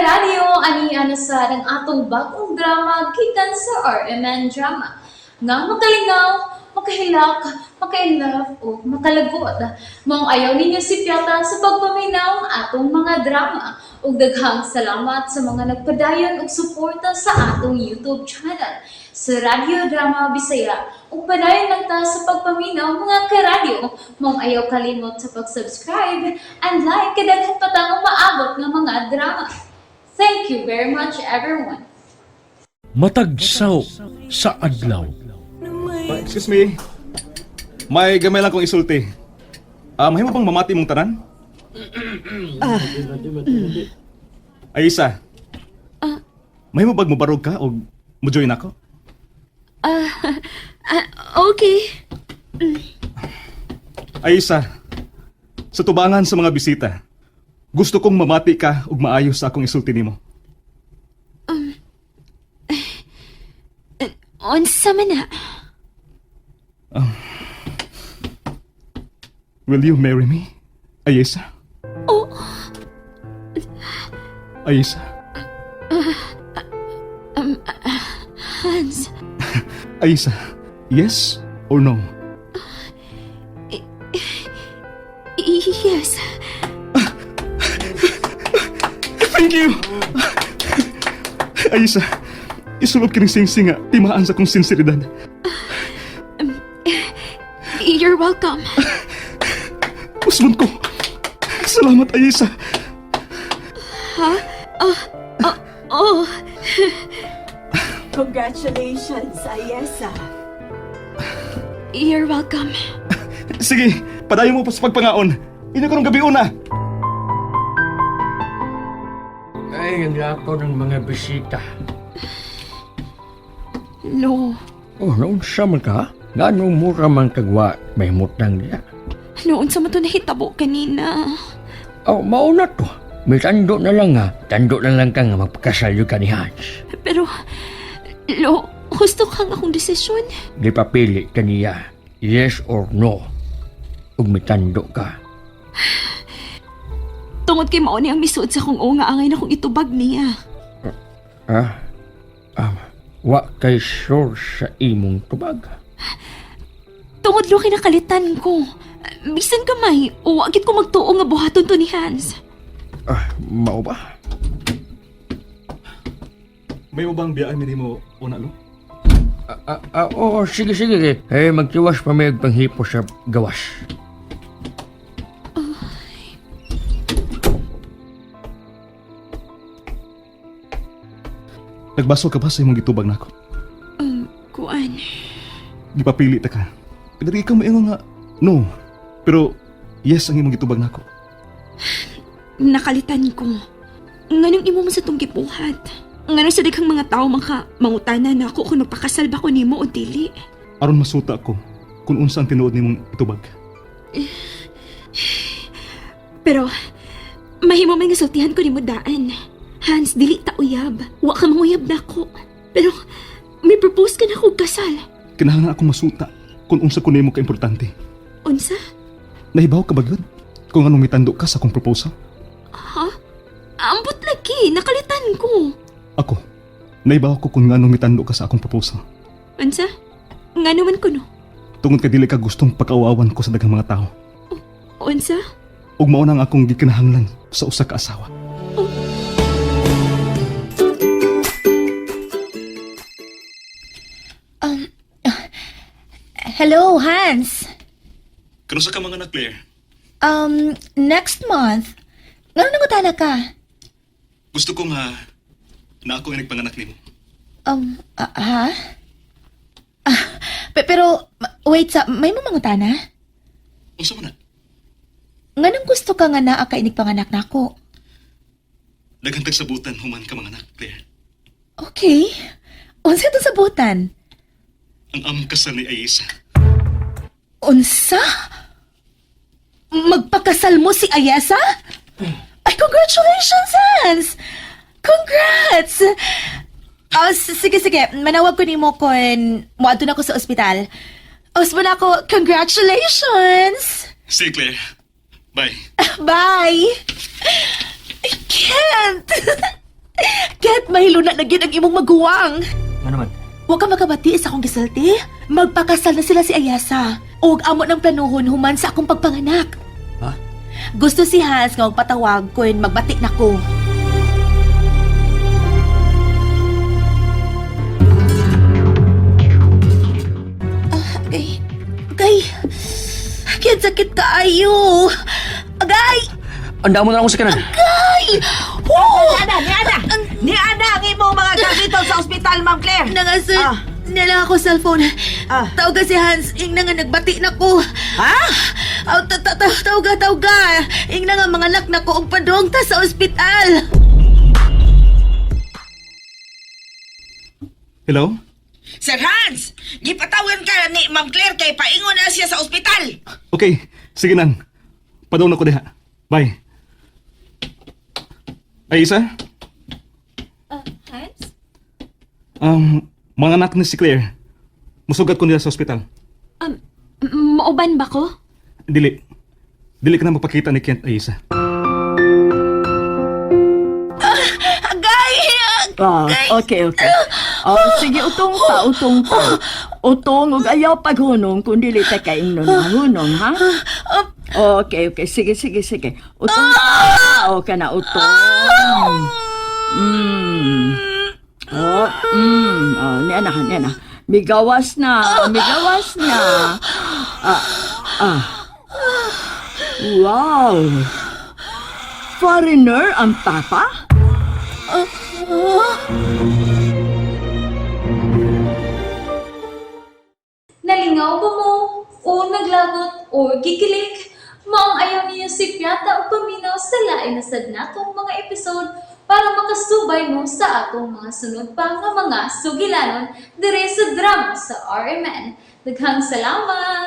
karadyo, ani sa ng atong bagong drama gikan sa RMN Drama. Nga makalingaw, makahilak, makainlove, o makalagot. Mong ayaw ninyo si Piata sa pagpaminaw ang atong mga drama. Ug daghang salamat sa mga nagpadayon ug suporta sa atong YouTube channel sa Radio Drama Bisaya. Ug padayon lang ta sa pagpaminaw mga karadyo. Mong ayaw kalimot sa pag-subscribe and like kadaghan pa ta maabot ng mga drama. Thank you very much everyone. Matagsaw sa adlaw. Excuse me. May gamay lang kong isulti. Mahimo bang mamati mong tanan? Aisa. Mahimo bang mabarog ka o mo-join ako? Okay. Aisa. Sa tubangan sa mga bisita, gusto kong mamati ka ug maayos sa akong isulti nimo. Unsa man na? Will you marry me, Aisa? Oh, Aisa. Hans. Aisa, yes or no? Yes. Thank you! Aisa, isulod kining sing-sing nga timaan sa kong sinseridad. You're welcome. Usman ko. Salamat, Aisa. Oh, Congratulations, Ayesa. you're welcome. Sige, padayon mo pa sa pagpangaon. Ino ko ng gabi una. Ay, ang ako ng mga bisita. No. Oh, noon sa man ka? Ganong mura man kagwa may mutang niya. Noon sa mato nahitabo kanina. Oh, mauna to. May tando na lang nga. Tando na lang ka nga magpakasalyo ka ni Hans. Pero, Lo, gusto kang akong desisyon. Di papili ka niya. Yes or no. Ug may tando ka. Tungod kay mao ni ang misud sa kong nga angay na kong itubag niya. Wa kay sure sa imong tubag. Tungod lo kinakalitan ko. Bisan kamay, o wagit ko magtuo nga buhaton to ni Hans. Mao ba? May ubang biyaan mi nimo una lo? Oo, sige. Eh, magtiwas pa may panghipo sa gawas. Nagbaso ka ba sa imong gitubag nako? Kuan. Gipapili ta ka. Kadiri ka moingon nga no. Pero yes ang imong gitubag nako. Nakalitan ko. Nganong imo man sa tong gipuhat. Nganong sa daghang mga tao mangutana na ako kung magpakasal ba ko nimo o dili. Aron masuta ko kung unsa ang tinuod nimong itubag. Pero, mahimo man nga sultihan ko nimo daan. Hans, dili ta uyab. Wa ka manguyab na ako. Pero, may propose ka na akong kasal. Kinahanglan ako masuta kung unsa ko nimo ka importante. Unsa? Nahibaw ka ba gyud? Kung anong mitando ka sa akong proposal? Ha? Ambot lagi, nakalitan ko. Ako, nahibaw ko kung anong mitando ka sa akong proposal. Unsa? Nga naman ko no? Tungod ka dili ka gustong pagkauawan ko sa daghang mga tao. Unsa? Ug mao na ang akong gikinahanglan sa usa ka asawa. Hello, Hans. Kanusa ka mga anak, Claire? Next month. Ngano nangutana ka? Gusto ko nga na ako ang nagpanganak nimo. Ha? Pero, wait may mo mangutana? Unsa man na? Nganong gusto ka nga naa ka inig panganak nako? Daghang tagsabutan human ka mga anak, Claire. Okay. Unsa to sabutan? Ang among kasal ni Aisa. Unsa? Magpakasal mo si Ayesa? Ay, congratulations, Hans! Congrats! Sige. Manawag ko ni mo kung muadto na ako sa ospital. Osman ako, congratulations! See you, Claire. Bye. Bye! I can't! na lagi ang imong maguwang. Ano man? Huwag ka makabati sa akong gisulti. Magpakasal na sila si Ayasa. O amo ng planuhon human sa akong pagpanganak. Ha? Gusto si Hans nga magpatawag kung magbati na ko. Agay. Kaya sakit kaayo. Agay! Anda mo na ako sa kanan. Agay! Oh! Ni Ana ang imong mga gamito sa ospital, Ma'am Claire. Nangasal. Ah. Nala ako cellphone. Ah. Tawga si Hans. Ing na nga nagbati na ko. Ha? Tawga. Ing na nga mga anak na ko og padong ta sa ospital. Hello? Sir Hans, gipatawen ka ni Ma'am Claire kay paingon na siya sa ospital. Okay, sige nang. Padong na ko diha. Bye. Ay, isa? Hans? Mga anak ni si Claire. Musugat ko nila sa ospital. Mauban ba ko? Dili. Dili ka na magpakita ni Kent, Aisa. Agay! Okay. Sige, utong ta. Utong, ug ayaw paghunong, kundi li ta kaingnon na hunong, ha? Okay. Sige. Utong ta. O ka na, utong. Niya na. Migawas na. Wow! Foreigner ang papa? Nalingaw ba mo? O naglagot? O gikilik? Maong ayaw niya si Piata o paminaw sa lain na sad natong mga episode para makasubay mo sa atong mga sunod pa nga mga sugilanon dire sa drama sa RMN. Daghang salamat!